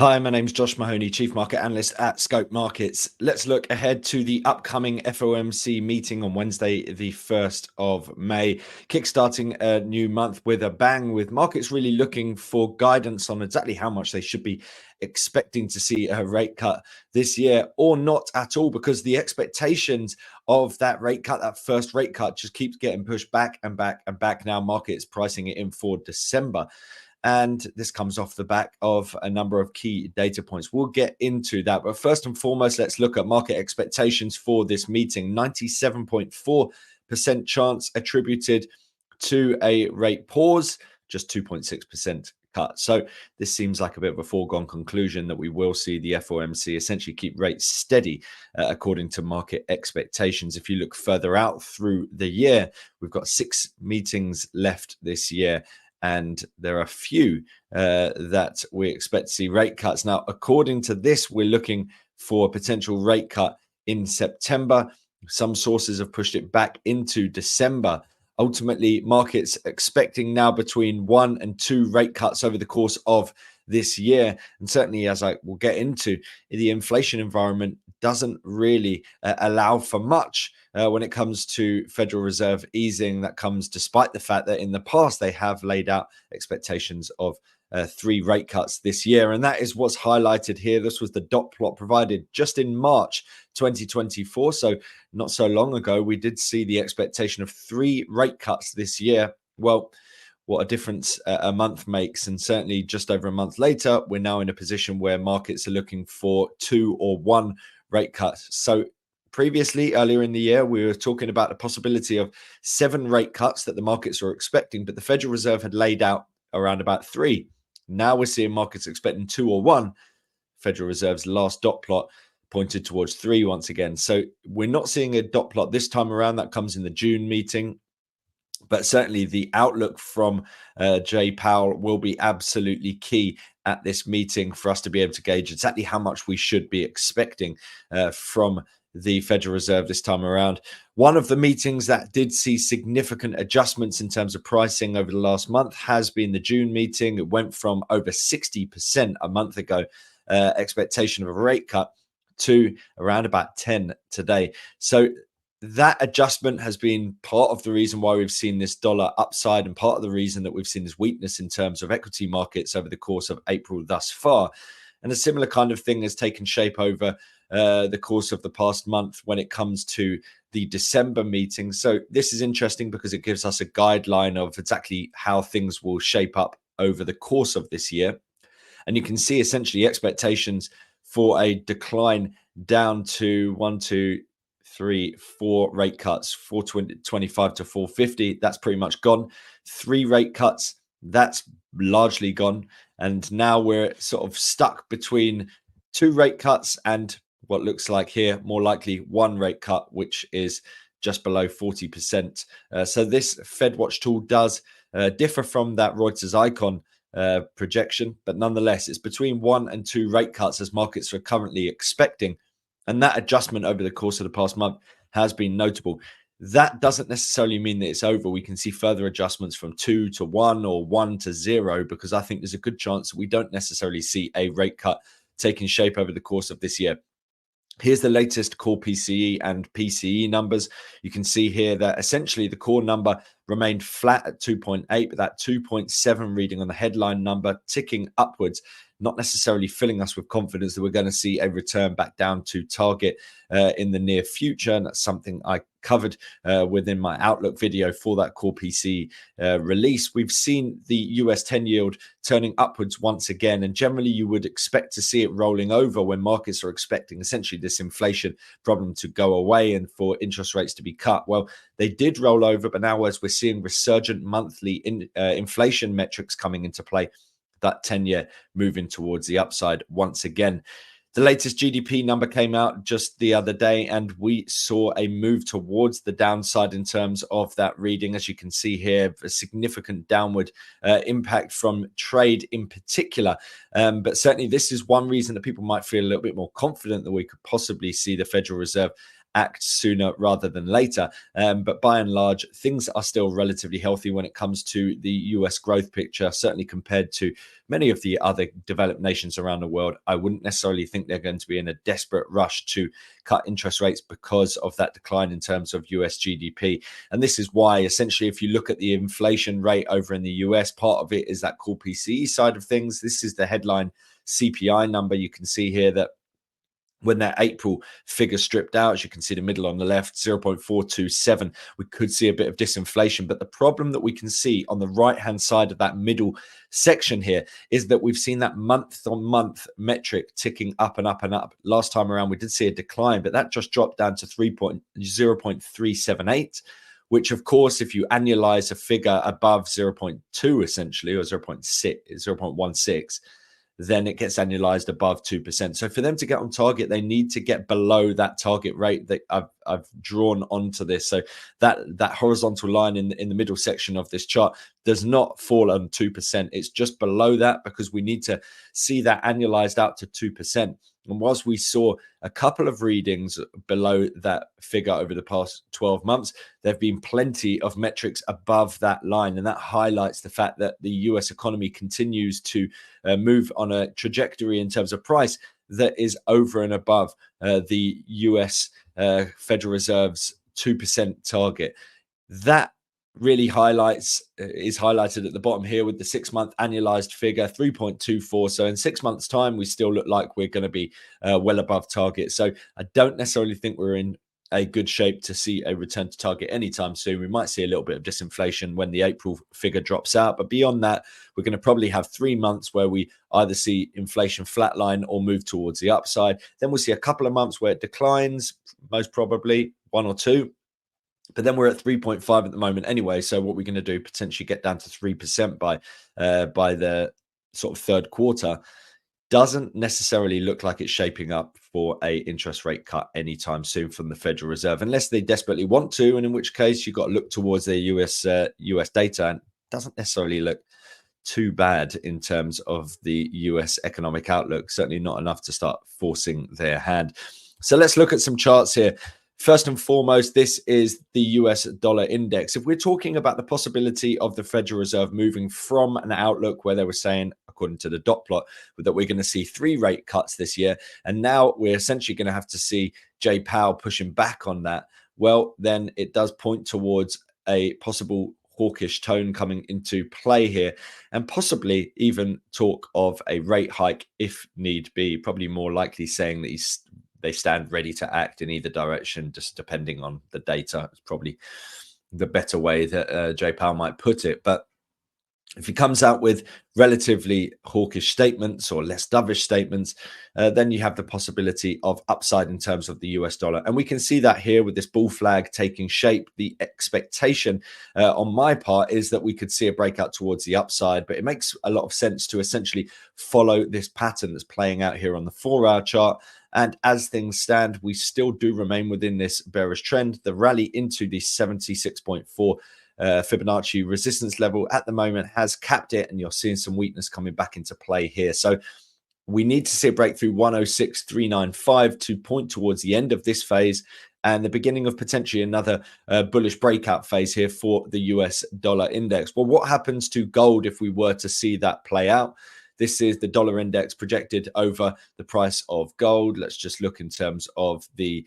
Hi, my name's Josh Mahony, Chief Market Analyst at Scope Markets. Let's look ahead to the upcoming FOMC meeting on Wednesday, the 1st of May, kickstarting a new month with a bang, with markets really looking for guidance on exactly how much they should be expecting to see a rate cut this year or not at all, because the expectations of that rate cut, that first rate cut, just keeps getting pushed back and back and back. Now markets pricing it in for December. And this comes off the back of a number of key data points. We'll get into that. But first and foremost, let's look at market expectations for this meeting. 97.4% chance attributed to a rate pause, just 2.6% cut. So this seems like a bit of a foregone conclusion that we will see the FOMC essentially keep rates steady according to market expectations. If you look further out through the year, we've got 6 meetings left this year, and there are a few that we expect to see rate cuts. Now, according to this, we're looking for a potential rate cut in September. Some sources have pushed it back into December. Ultimately, markets expecting now between 1 and 2 rate cuts over the course of this year. And certainly, as I will get into, the inflation environment doesn't really allow for much when it comes to Federal Reserve easing. That comes despite the fact that in the past they have laid out expectations of 3 rate cuts this year. And that is what's highlighted here. This was the dot plot provided just in March 2024. So not so long ago, we did see the expectation of 3 rate cuts this year. Well, what a difference a month makes. And certainly just over a month later, we're now in a position where markets are looking for 2 or 1 rate cuts. So previously, earlier in the year, we were talking about the possibility of 7 rate cuts that the markets were expecting, but the Federal Reserve had laid out around about 3. Now we're seeing markets expecting 2 or 1. Federal Reserve's last dot plot pointed towards 3 once again. So we're not seeing a dot plot this time around. That comes in the June meeting. But certainly the outlook from Jay Powell will be absolutely key at this meeting for us to be able to gauge exactly how much we should be expecting from the Federal Reserve this time around. One of the meetings that did see significant adjustments in terms of pricing over the last month has been the June meeting. It went from over 60% a month ago, expectation of a rate cut, to around about 10 today. So that adjustment has been part of the reason why we've seen this dollar upside, and part of the reason that we've seen this weakness in terms of equity markets over the course of April thus far. And a similar kind of thing has taken shape over the course of the past month when it comes to the December meeting. So this is interesting because it gives us a guideline of exactly how things will shape up over the course of this year. And you can see essentially expectations for a decline down to 1, 2, 3, 4 rate cuts, 425 to 450. That's pretty much gone. 3 rate cuts, that's largely gone. And now we're sort of stuck between 2 rate cuts and what looks like here, more likely 1 rate cut, which is just below 40%. So this FedWatch tool does differ from that Reuters icon projection, but nonetheless, it's between 1 and 2 rate cuts as markets are currently expecting. And that adjustment over the course of the past month has been notable. That doesn't necessarily mean that it's over. We can see further adjustments from 2 to 1 or 1 to 0, because I think there's a good chance that we don't necessarily see a rate cut taking shape over the course of this year. Here's the latest core PCE and PCE numbers. You can see here that essentially the core number remained flat at 2.8, but that 2.7 reading on the headline number ticking upwards, not necessarily filling us with confidence that we're going to see a return back down to target in the near future. And that's something I covered within my Outlook video for that core PC release. We've seen the US 10 yield turning upwards once again, and generally you would expect to see it rolling over when markets are expecting essentially this inflation problem to go away and for interest rates to be cut. Well, they did roll over, but now as we're seeing resurgent monthly inflation metrics coming into play, that 10-year moving towards the upside once again. The latest GDP number came out just the other day, and we saw a move towards the downside in terms of that reading. As you can see here, a significant downward impact from trade in particular. But certainly this is one reason that people might feel a little bit more confident that we could possibly see the Federal Reserve act sooner rather than later. But by and large, things are still relatively healthy when it comes to the US growth picture, certainly compared to many of the other developed nations around the world. I wouldn't necessarily think they're going to be in a desperate rush to cut interest rates because of that decline in terms of US GDP. And this is why, essentially, if you look at the inflation rate over in the US, part of it is that core PCE side of things. This is the headline CPI number. You can see here that when that April figure stripped out, as you can see the middle on the left, 0.427, we could see a bit of disinflation. But the problem that we can see on the right-hand side of that middle section here is that we've seen that month-on-month metric ticking up and up and up. Last time around, we did see a decline, but that just dropped down to 0.378, which, of course, if you annualize a figure above 0.2, essentially, or 0.16, then it gets annualized above 2%. So for them to get on target, they need to get below that target rate that I've drawn onto this. So that horizontal line in the middle section of this chart does not fall on 2%. It's just below that because we need to see that annualized out to 2%. And whilst we saw a couple of readings below that figure over the past 12 months, there have been plenty of metrics above that line. And that highlights the fact that the US economy continues to move on a trajectory in terms of price that is over and above the US Federal Reserve's 2% target. That really is highlighted at the bottom here with the 6-month annualized figure 3.24. So in 6 months time, we still look like we're going to be well above target. So I don't necessarily think we're in a good shape to see a return to target anytime soon. We might see a little bit of disinflation when the April figure drops out, but beyond that, we're going to probably have 3 months where we either see inflation flatline or move towards the upside. Then we'll see a couple of months where it declines, most probably 1 or 2. But then we're at 3.5 at the moment anyway. So what we're going to do, potentially get down to 3% by the sort of third quarter, doesn't necessarily look like it's shaping up for a interest rate cut anytime soon from the Federal Reserve, unless they desperately want to, and in which case you've got to look towards their US data, and it doesn't necessarily look too bad in terms of the US economic outlook. Certainly not enough to start forcing their hand. So let's look at some charts here. First and foremost, this is the US dollar index. If we're talking about the possibility of the Federal Reserve moving from an outlook where they were saying, according to the dot plot, that we're going to see 3 rate cuts this year, and now we're essentially going to have to see Jay Powell pushing back on that, well, then it does point towards a possible hawkish tone coming into play here, and possibly even talk of a rate hike if need be. Probably more likely saying that they stand ready to act in either direction, just depending on the data. It's probably the better way that Jay Powell might put it. But if he comes out with relatively hawkish statements or less dovish statements, then you have the possibility of upside in terms of the US dollar. And we can see that here with this bull flag taking shape. The expectation on my part is that we could see a breakout towards the upside, but it makes a lot of sense to essentially follow this pattern that's playing out here on the 4-hour chart. And as things stand, we still do remain within this bearish trend. The rally into the 76.4 Fibonacci resistance level at the moment has capped it, and you're seeing some weakness coming back into play here. So we need to see a breakthrough 106.395 to point towards the end of this phase and the beginning of potentially another bullish breakout phase here for the US dollar index. Well, what happens to gold if we were to see that play out? This is the dollar index projected over the price of gold. Let's just look in terms of the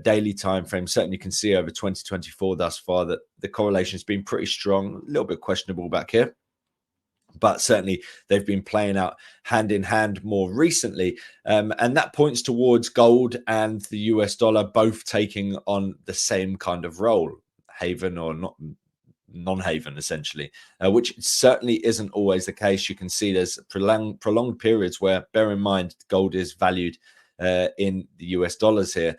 daily time frame. Certainly you can see over 2024 thus far that the correlation has been pretty strong, a little bit questionable back here, but certainly they've been playing out hand in hand more recently. And that points towards gold and the US dollar both taking on the same kind of role, haven or not, non-haven essentially, which certainly isn't always the case. You can see there's prolonged periods where, bear in mind, gold is valued in the US dollars here.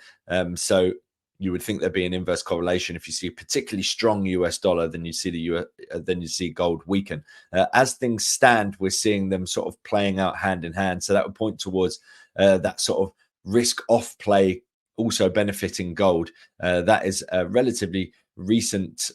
So you would think there'd be an inverse correlation. If you see a particularly strong US dollar, then you see gold weaken. As things stand, we're seeing them sort of playing out hand in hand. So that would point towards that sort of risk off play also benefiting gold. That is a relatively recent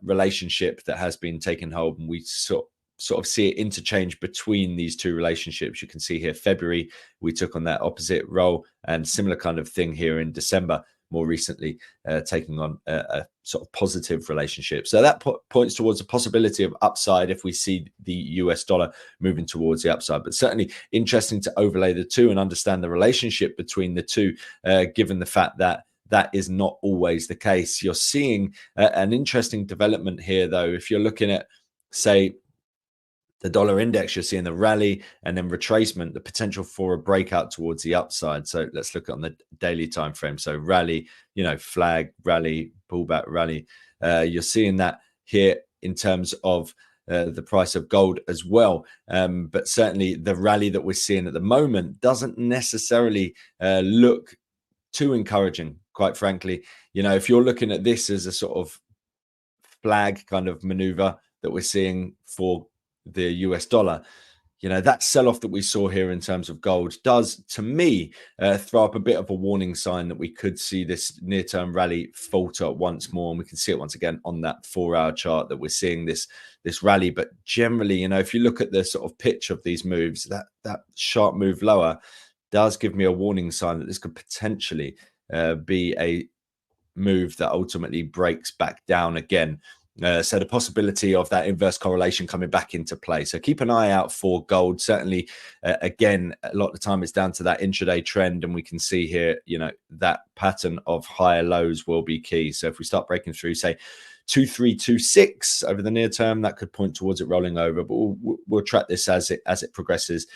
relationship that has been taken hold, and we sort of see it interchange between these two relationships. You can see here February we took on that opposite role, and similar kind of thing here in December. more recently taking on a sort of positive relationship. So that points towards a possibility of upside if we see the US dollar moving towards the upside. But certainly interesting to overlay the two and understand the relationship between the two, given the fact that that is not always the case. You're seeing an interesting development here, though. If you're looking at, say, the dollar index, you're seeing the rally and then retracement, the potential for a breakout towards the upside. So let's look on the daily time frame. So rally, flag, rally, pullback, rally. You're seeing that here in terms of the price of gold as well. But certainly the rally that we're seeing at the moment doesn't necessarily look too encouraging, quite frankly. If you're looking at this as a sort of flag kind of maneuver that we're seeing for the US dollar, that sell-off that we saw here in terms of gold does, to me, throw up a bit of a warning sign that we could see this near-term rally falter once more, and we can see it once again on that 4-hour chart that we're seeing this rally. But generally, if you look at the sort of pitch of these moves, that sharp move lower does give me a warning sign that this could potentially be a move that ultimately breaks back down again. So the possibility of that inverse correlation coming back into play. So keep an eye out for gold. Certainly, again, a lot of the time it's down to that intraday trend, and we can see here, that pattern of higher lows will be key. So if we start breaking through, say, 2326 over the near term, that could point towards it rolling over, but we'll track this as it progresses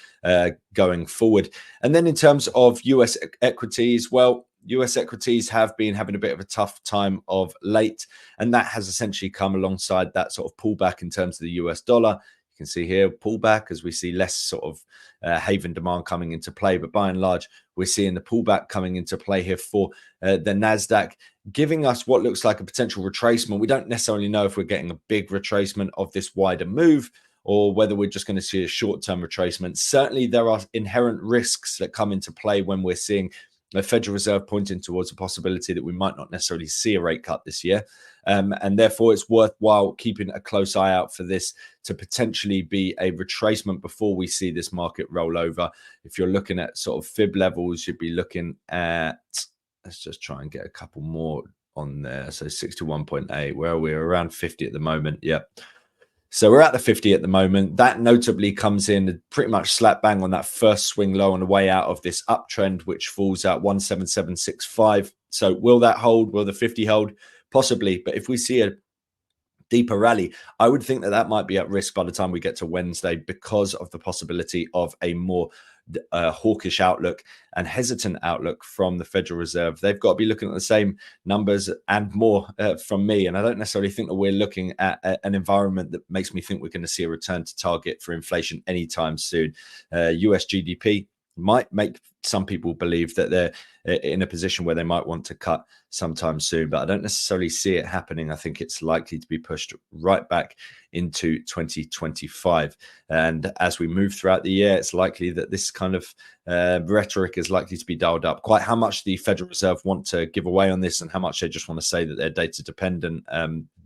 going forward. And then in terms of US equities, well, US equities have been having a bit of a tough time of late, and that has essentially come alongside that sort of pullback in terms of the US dollar. You can see here pullback as we see less sort of haven demand coming into play, but by and large, we're seeing the pullback coming into play here for the Nasdaq, giving us what looks like a potential retracement. We don't necessarily know if we're getting a big retracement of this wider move or whether we're just going to see a short-term retracement. Certainly, there are inherent risks that come into play when we're seeing the Federal Reserve pointing towards a possibility that we might not necessarily see a rate cut this year. And therefore, it's worthwhile keeping a close eye out for this to potentially be a retracement before we see this market roll over. If you're looking at sort of fib levels, you'd be looking at, let's just try and get a couple more on there. So 61.8, where are we? Around 50 at the moment. Yep. So we're at the 50 at the moment. That notably comes in pretty much slap bang on that first swing low on the way out of this uptrend, which falls at 17765. So will that hold? Will the 50 hold? Possibly. But if we see a deeper rally, I would think that might be at risk by the time we get to Wednesday because of the possibility of a more hawkish outlook and hesitant outlook from the Federal Reserve. They've got to be looking at the same numbers and more from me. And I don't necessarily think that we're looking at an environment that makes me think we're going to see a return to target for inflation anytime soon. US GDP might make some people believe that they're in a position where they might want to cut sometime soon, but I don't necessarily see it happening. I think it's likely to be pushed right back into 2025. And as we move throughout the year, it's likely that this kind of rhetoric is likely to be dialed up. Quite how much the Federal Reserve want to give away on this and how much they just want to say that they're data dependent,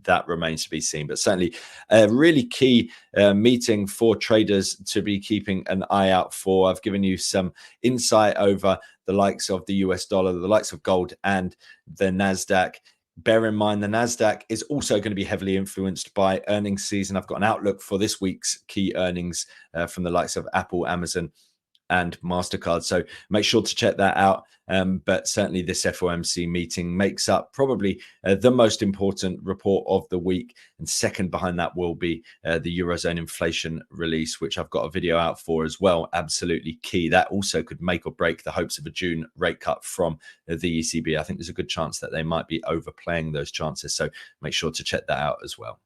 that remains to be seen. But certainly a really key meeting for traders to be keeping an eye out for. I've given you some insight over the likes of the US dollar, the likes of gold and the Nasdaq. Bear in mind, the Nasdaq is also going to be heavily influenced by earnings season. I've got an outlook for this week's key earnings from the likes of Apple, Amazon, and MasterCard. So make sure to check that out. But certainly this FOMC meeting makes up probably the most important report of the week. And second behind that will be the Eurozone inflation release, which I've got a video out for as well. Absolutely key. That also could make or break the hopes of a June rate cut from the ECB. I think there's a good chance that they might be overplaying those chances. So make sure to check that out as well.